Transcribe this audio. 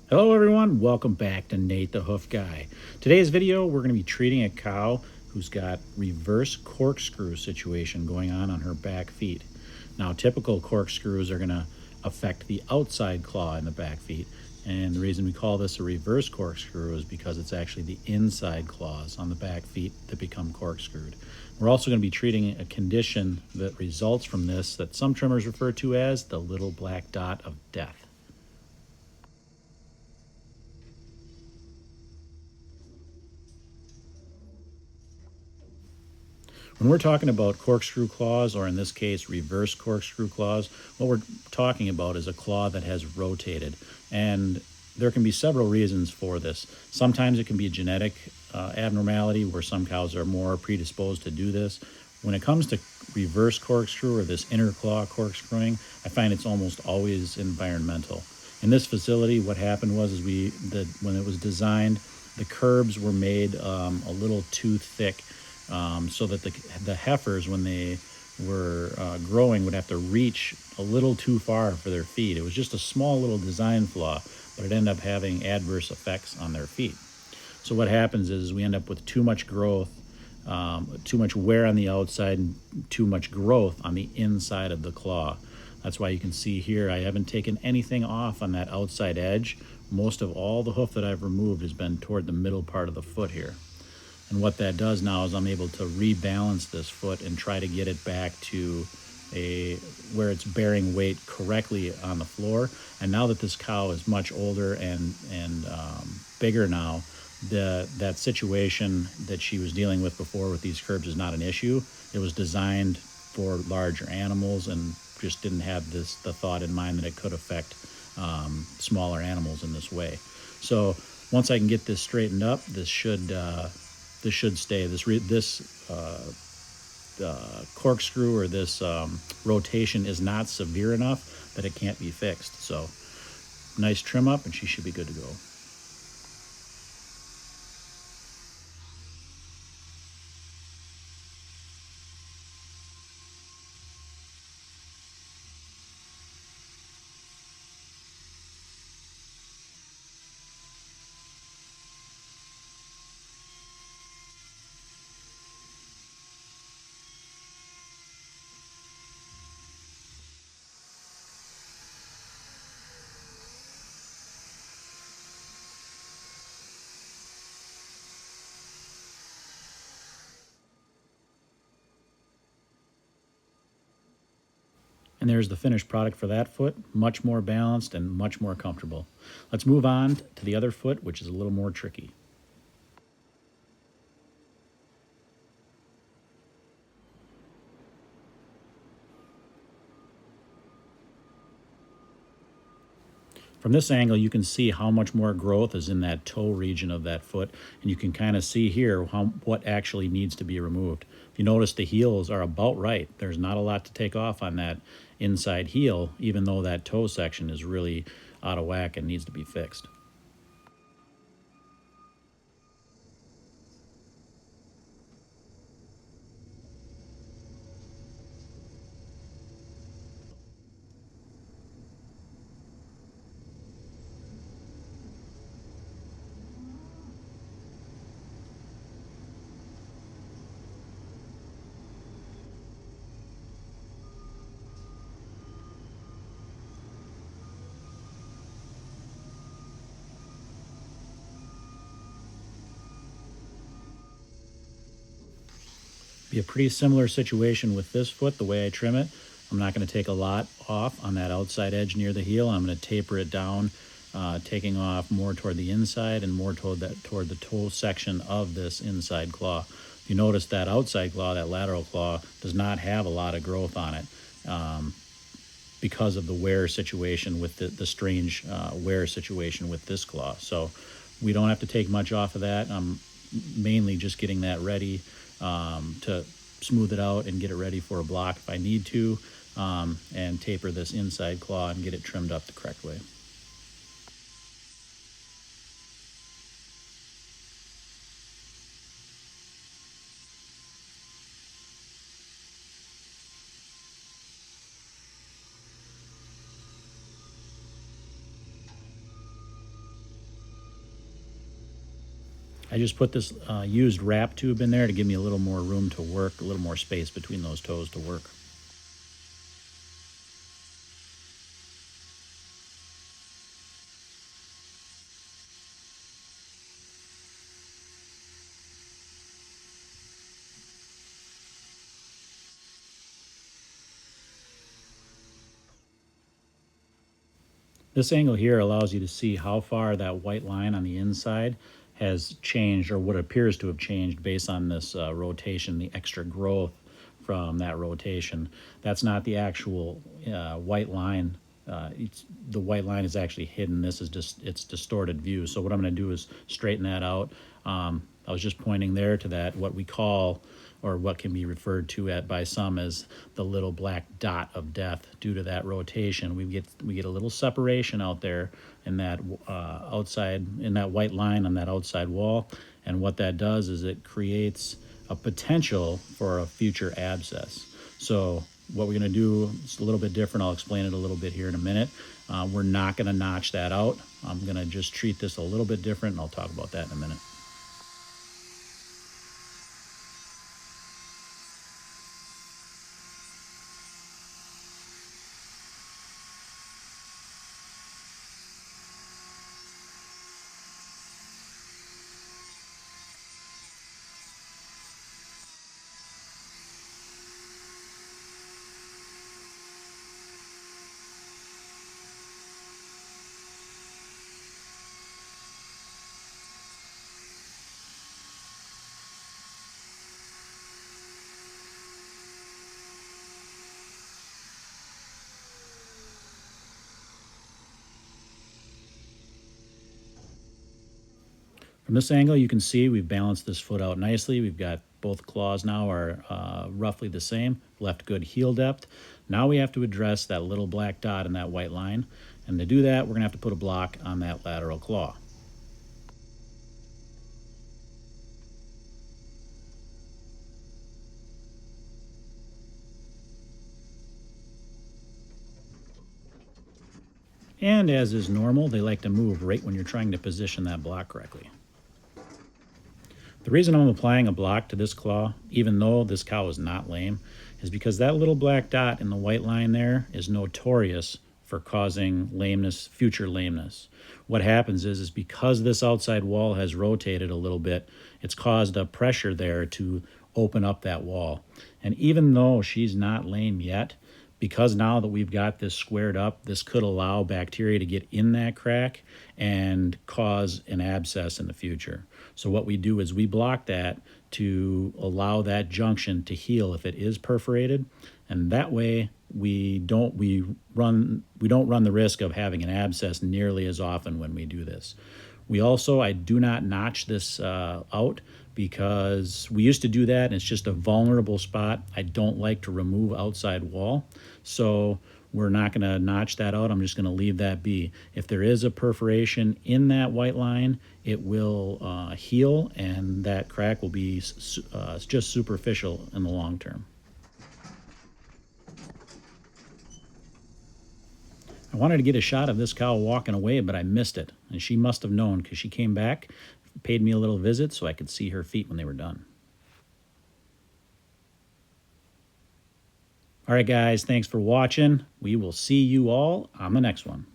Hello everyone, welcome back to Nate the Hoof Guy. Today's video we're going to be treating a cow who's got reverse corkscrew situation going on her back feet. Now typical corkscrews are going to affect the outside claw in the back feet, and the reason we call this a reverse corkscrew is because it's actually the inside claws on the back feet that become corkscrewed. We're also going to be treating a condition that results from this that some trimmers refer to as the little black dot of death. When we're talking about corkscrew claws, or in this case, reverse corkscrew claws, what we're talking about is a claw that has rotated. And there can be several reasons for this. Sometimes it can be a genetic abnormality where some cows are more predisposed to do this. When it comes to reverse corkscrew or this inner claw corkscrewing, I find it's almost always environmental. In this facility, what happened was when it was designed, the curbs were made a little too thick, so that the heifers, when they were growing, would have to reach a little too far for their feet. It was just a small little design flaw, but it ended up having adverse effects on their feet. So what happens is we end up with too much growth, too much wear on the outside, and too much growth on the inside of the claw. That's why you can see here I haven't taken anything off on that outside edge. Most of all the hoof that I've removed has been toward the middle part of the foot here. And what that does now is I'm able to rebalance this foot and try to get it back to where it's bearing weight correctly on the floor. And now that this cow is much older and bigger now, that situation that she was dealing with before with these curbs is not an issue. It was designed for larger animals and just didn't have the thought in mind that it could affect smaller animals in this way. So once I can get this straightened up, this should stay. This corkscrew or this rotation is not severe enough that it can't be fixed. So nice trim up and she should be good to go. And there's the finished product for that foot, much more balanced and much more comfortable. Let's move on to the other foot, which is a little more tricky. From this angle, you can see how much more growth is in that toe region of that foot, and you can kind of see here what actually needs to be removed. If you notice, the heels are about right. There's not a lot to take off on that inside heel, even though that toe section is really out of whack and needs to be fixed. Be a pretty similar situation with this foot, the way I trim it. I'm not going to take a lot off on that outside edge near the heel. I'm going to taper it down, taking off more toward the inside and more toward the toe section of this inside claw. You notice that outside claw, that lateral claw, does not have a lot of growth on it, because of the wear situation with the strange wear situation with this claw. So we don't have to take much off of that. I'm mainly just getting that ready to smooth it out and get it ready for a block if I need to, and taper this inside claw and get it trimmed up the correct way. I just put this used wrap tube in there to give me a little more room to work, a little more space between those toes to work. This angle here allows you to see how far that white line on the inside has changed, or what appears to have changed based on this rotation, the extra growth from that rotation. That's not the actual white line. The white line is actually hidden. This is just its distorted view. So what I'm going to do is straighten that out. I was just pointing there to that, what we call, or what can be referred to by some as the little black dot of death. Due to that rotation, we get a little separation out there in that outside, in that white line on that outside wall, and what that does is it creates a potential for a future abscess. So what we're going to do is a little bit different. I'll explain it a little bit here in a minute. We're not going to notch that out. I'm going to just treat this a little bit different, and I'll talk about that in a minute. From this angle, you can see we've balanced this foot out nicely. We've got both claws now are roughly the same, left good heel depth. Now we have to address that little black dot in that white line. And to do that, we're going to have to put a block on that lateral claw. And as is normal, they like to move right when you're trying to position that block correctly. The reason I'm applying a block to this claw, even though this cow is not lame, is because that little black dot in the white line there is notorious for causing lameness, future lameness. What happens is because this outside wall has rotated a little bit, it's caused a pressure there to open up that wall. And even though she's not lame yet, because now that we've got this squared up, this could allow bacteria to get in that crack and cause an abscess in the future. So what we do is we block that to allow that junction to heal if it is perforated, and that way we don't run the risk of having an abscess nearly as often when we do this. I do not notch this out, because we used to do that and it's just a vulnerable spot. I don't like to remove outside wall, so we're not going to notch that out. I'm just going to leave that be. If there is a perforation in that white line, it will heal, and that crack will be just superficial in the long term. I wanted to get a shot of this cow walking away, but I missed it, and she must have known, because she came back, paid me a little visit so I could see her feet when they were done. All right, guys, thanks for watching. We will see you all on the next one.